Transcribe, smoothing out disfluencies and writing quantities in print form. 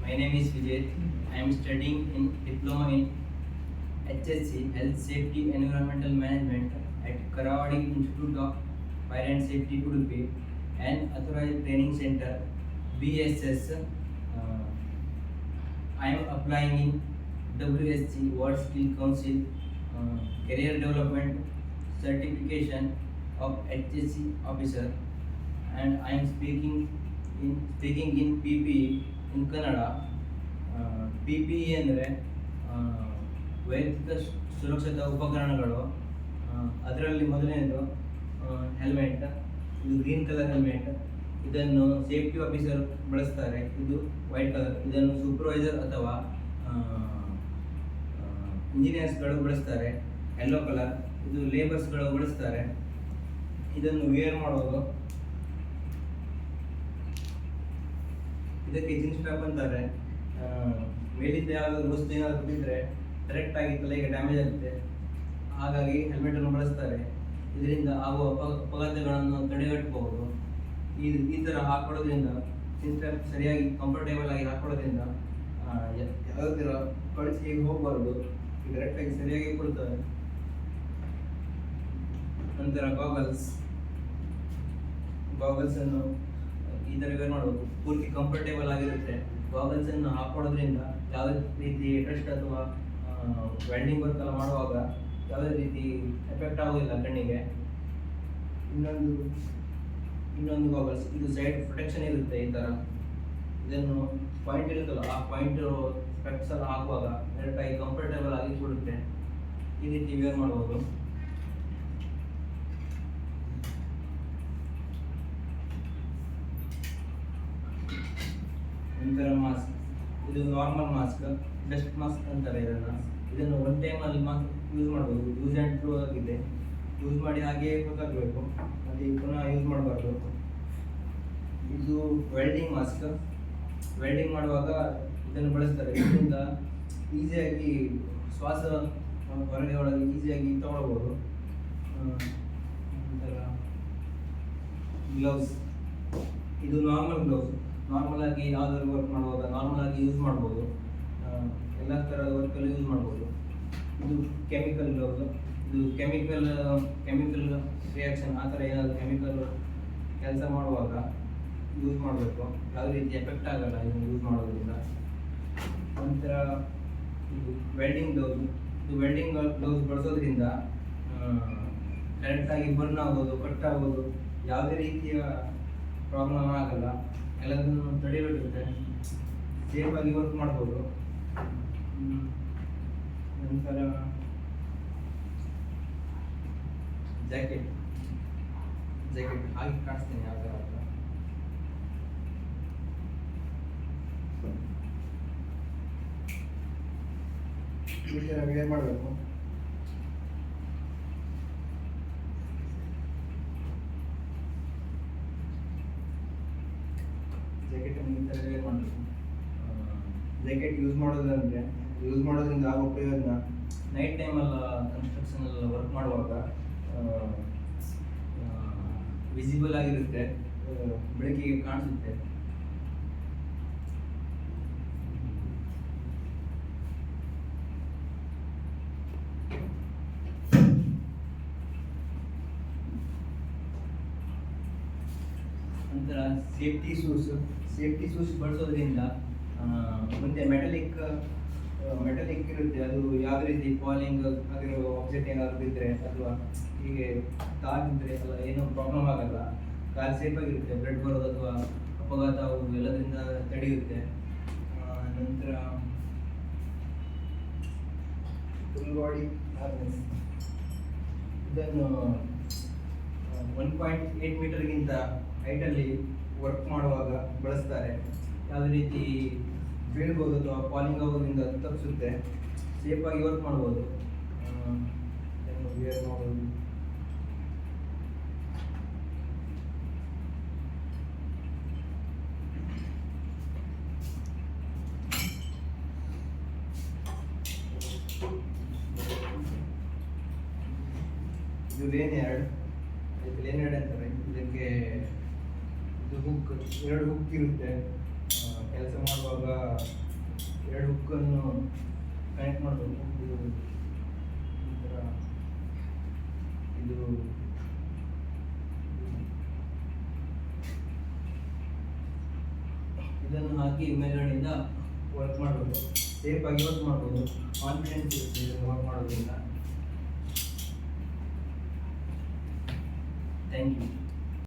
My name is Vijay. I am studying in Diploma in HSC Health Safety Environmental Management at Karavadi Institute of Fire and Safety Udupi and Authorized Training Center BSS. I am applying in WSC World Skill Council Career Development Certification of HSC Officer, and I am speaking in PPE in Kannada. PPE ಅಂದರೆ ವೈಯಕ್ತಿಕ ಸುರಕ್ಷತಾ ಉಪಕರಣಗಳು. ಅದರಲ್ಲಿ ಮೊದಲನೇದು helmet. ಇದು green colour helmet. ಇದನ್ನು safety officer ಬಳಸ್ತಾರೆ. ಇದು ವೈಟ್ ಕಲರ್. ಇದನ್ನು ಸೂಪರ್ವೈಸರ್ ಅಥವಾ ಇಂಜಿನಿಯರ್ಸ್ಗಳು ಬಳಸ್ತಾರೆ. Yellow colour. ಇದು ಲೇಬರ್ಸ್ಗಳು ಬಳಸ್ತಾರೆ. ಇದನ್ನು ವೇರ್ ಮಾಡೋದು. ಇದಕ್ಕೆ ಜಿನ್ ಸ್ಟ್ರಾಪ್ ಅಂತಾರೆ. ಮೇಲಿಂದ ಯಾವುದಾದ್ರು ವಸ್ತು ಏನಾದರೂ ಬಿದ್ದರೆ ಡೈರೆಕ್ಟಾಗಿ ತಲೆಗೆ ಡ್ಯಾಮೇಜ್ ಆಗುತ್ತೆ. ಹಾಗಾಗಿ ಹೆಲ್ಮೆಟನ್ನು ಬಳಸ್ತಾರೆ. ಇದರಿಂದ ಆಗುವ ಅಪಘಾತಗಳನ್ನು ತಡೆಗಟ್ಟಬಹುದು. ಈ ಥರ ಹಾಕೊಳ್ಳೋದ್ರಿಂದ ಜಿನ್ ಸ್ಟ್ರಾಪ್ ಸರಿಯಾಗಿ ಕಂಫರ್ಟೇಬಲ್ ಆಗಿ ಹಾಕೊಳ್ಳೋದ್ರಿಂದ ಯಾವುದೇ ಥರ ಕಳಿಸಿ ಹೋಗಬಾರ್ದು. ಡೈರೆಕ್ಟಾಗಿ ಸರಿಯಾಗಿ ಕೊಡ್ತಾರೆ. ನಂತರ ಗಾಗಲ್ಸನ್ನು ಈ ಥರ ವೇರ್ ಮಾಡಬೇಕು. ಪೂರ್ತಿ ಕಂಫರ್ಟೇಬಲ್ ಆಗಿರುತ್ತೆ. ಗಾಗಲ್ಸನ್ನು ಹಾಕೊಳ್ಳೋದ್ರಿಂದ ಯಾವುದೇ ರೀತಿ ಡಸ್ಟ್ ಅಥವಾ ವೆಲ್ಡಿಂಗ್ ವರ್ಕ್ ಎಲ್ಲ ಮಾಡುವಾಗ ಯಾವುದೇ ರೀತಿ ಎಫೆಕ್ಟ್ ಆಗೋದಿಲ್ಲ ಕಣ್ಣಿಗೆ. ಇನ್ನೊಂದು ಗಾಗಲ್ಸ್, ಇದು ಸೈಡ್ ಪ್ರೊಟೆಕ್ಷನ್ ಇರುತ್ತೆ. ಈ ಥರ ಇದನ್ನು ಪಾಯಿಂಟ್ ಇರುತ್ತಲ್ಲ, ಆ ಪಾಯಿಂಟ್ ಸ್ಪೆಕ್ಸ್ ಎಲ್ಲ ಹಾಕುವಾಗ ಡೈರೆಕ್ಟಾಗಿ ಕಂಫರ್ಟೇಬಲ್ ಆಗಿ ಕೊಡುತ್ತೆ. ಈ ರೀತಿ ವೇರ್ ಮಾಡ್ಬೋದು. ನಂತರ ಮಾಸ್ಕ್. ಇದು ನಾರ್ಮಲ್ ಮಾಸ್ಕ್, ಡಸ್ಟ್ ಮಾಸ್ಕ್ ಅಂತಾರೆ ಇದನ್ನು ಒನ್ ಟೈಮಲ್ಲಿ ಮಾಸ್ಕ್ ಯೂಸ್ ಮಾಡ್ಬೋದು. ಯೂಸ್ ಆ್ಯಂಡ್ ಥ್ರೋ ಆಗಿದೆ. ಯೂಸ್ ಮಾಡಿ ಹಾಗೆ ಗೊತ್ತಾಗಬೇಕು, ಮತ್ತು ಪುನಃ ಯೂಸ್ ಮಾಡಬಾರ್ದು. ಇದು ವೆಲ್ಡಿಂಗ್ ಮಾಸ್ಕ್. ವೆಲ್ಡಿಂಗ್ ಮಾಡುವಾಗ ಇದನ್ನು ಬಳಸ್ತಾರೆ. ಇದರಿಂದ ಈಸಿಯಾಗಿ ಶ್ವಾಸ ಹೊರಗೆ ಒಳಗೆ ಈಸಿಯಾಗಿ ತಗೊಳ್ಬೋದು. ನಂತರ ಗ್ಲೌಸ್. ಇದು ನಾರ್ಮಲ್ ಗ್ಲೌಸ್. ನಾರ್ಮಲ್ ಆಗಿ ಯಾವುದಾದ್ರು ವರ್ಕ್ ಮಾಡುವಾಗ ನಾರ್ಮಲ್ ಆಗಿ ಯೂಸ್ ಮಾಡ್ಬೋದು. ಎಲ್ಲ ಥರದ ವರ್ಕಲ್ಲಿ ಯೂಸ್ ಮಾಡ್ಬೋದು. ಇದು ಕೆಮಿಕಲ್ ಗ್ಲೌಸ್. ಇದು ಕೆಮಿಕಲ್ ರಿಯಾಕ್ಷನ್ ಆ ಥರ ಏನಾದರೂ ಕೆಮಿಕಲ್ ಕೆಲಸ ಮಾಡುವಾಗ ಯೂಸ್ ಮಾಡಬೇಕು. ಯಾವುದೇ ರೀತಿ ಎಫೆಕ್ಟ್ ಆಗಲ್ಲ ಇದನ್ನು ಯೂಸ್ ಮಾಡೋದ್ರಿಂದ. ನಂತರ ಇದು ವೆಲ್ಡಿಂಗ್ ಗ್ಲೌಸ್. ಇದು ವೆಲ್ಡಿಂಗ್ ಗ್ಲೌಸ್ ಬಳಸೋದ್ರಿಂದ ಕರೆಕ್ಟಾಗಿ ಬರ್ನ್ ಆಗೋದು, ಕಟ್ ಆಗೋದು, ಯಾವುದೇ ರೀತಿಯ ಪ್ರಾಬ್ಲಮ್ ಆಗಲ್ಲ. ಎಲ್ಲದನ್ನು ತಡೆಗಟ್ಟುತ್ತೆ. ಸೇಫಾಗಿ ವರ್ಕ್ ಮಾಡ್ಬೋದು. ನಂತರ ಜಾಕೆಟ್ ಹಾಗೆ ಕಾಣಿಸ್ತೇನೆ ಯಾವ ಥರ ಅಂತ. ಈ ಥರ ವೇರ್ ಮಾಡಬೇಕು. ಜಾಕೆಟ್ ಯೂಸ್ ಮಾಡೋದ್ರಿಂದ ಆಗುವ ಪ್ರಯೋಜನ, ನೈಟ್ ಟೈಮೆಲ್ಲ ಕನ್ಸ್ಟ್ರಕ್ಷನ್ ಎಲ್ಲ ವರ್ಕ್ ಮಾಡುವಾಗ ವಿಸಿಬಲ್ ಆಗಿರುತ್ತೆ, ಬೆಳಕಿಗೆ ಕಾಣಿಸುತ್ತೆ. ನಂತರ ಸೇಫ್ಟಿ ಶೂಸ್ ಬಳಸೋದ್ರಿಂದ ಮುಂದೆ ಮೆಟಲಿಕ್ ಇರುತ್ತೆ. ಅದು ಯಾವುದೇ ರೀತಿ ಫಾಲಿಂಗ್ ಆಗಿರೋ ಆಬ್ಜೆಕ್ಟ್ ಏನಾದರೂ ಬಿದ್ದರೆ ಅಥವಾ ಹೀಗೆ ತಾಗಿದ್ರೆ ಎಲ್ಲ ಏನೂ ಪ್ರಾಬ್ಲಮ್ ಆಗಲ್ಲ. ಕಾಲು ಸೇಫಾಗಿರುತ್ತೆ. ಬ್ಲಡ್ ಬರೋದು ಅಥವಾ ಅಪಘಾತ ಆಗೋದು ಎಲ್ಲದರಿಂದ ತಡೆಯುತ್ತೆ. ನಂತರ ಫುಲ್ ಬಾಡಿ ಹಾರ್ನೆಸ್. ಇದನ್ನು 1.8 ಮೀಟರ್ಗಿಂತ ಹೈಟಲ್ಲಿ ವರ್ಕ್ ಮಾಡುವಾಗ ಬಳಸ್ತಾರೆ. ಯಾವುದೇ ರೀತಿ ಬೀಳ್ಬೋದು ಅಥವಾ ಫಾಲಿಂಗ್ ಆಗೋದ್ರಿಂದ ತಪ್ಪಿಸುತ್ತೆ. ಸೇಫಾಗಿ ವರ್ಕ್ ಮಾಡ್ಬೋದು. ವೇರ್ ಮಾಡೋದು. ಇದು ಲೇನ್ ಯಾರ್ಡ್ ಅಂತಾರೆ. ಇದಕ್ಕೆ ಇದು ಎರಡು ಹುಕ್ ಇರುತ್ತೆ. ಕೆಲಸ ಮಾಡುವಾಗ ಎರಡು ಹುಕ್ಕನ್ನು ಕನೆಕ್ಟ್ ಮಾಡಬೇಕು. ಇದು ಈ ಥರ ಇದು ಇದನ್ನು ಹಾಕಿ ಮೇಲ್ಗಡೆಯಿಂದ ವರ್ಕ್ ಮಾಡಬೇಕು. ಸೇಫಾಗಿ ವರ್ಕ್ ಮಾಡ್ಬೋದು, ಕಾನ್ಫಿಡೆನ್ಸ್ ಇರುತ್ತೆ ಇದನ್ನು ವರ್ಕ್ ಮಾಡೋದ್ರಿಂದ. Thank you.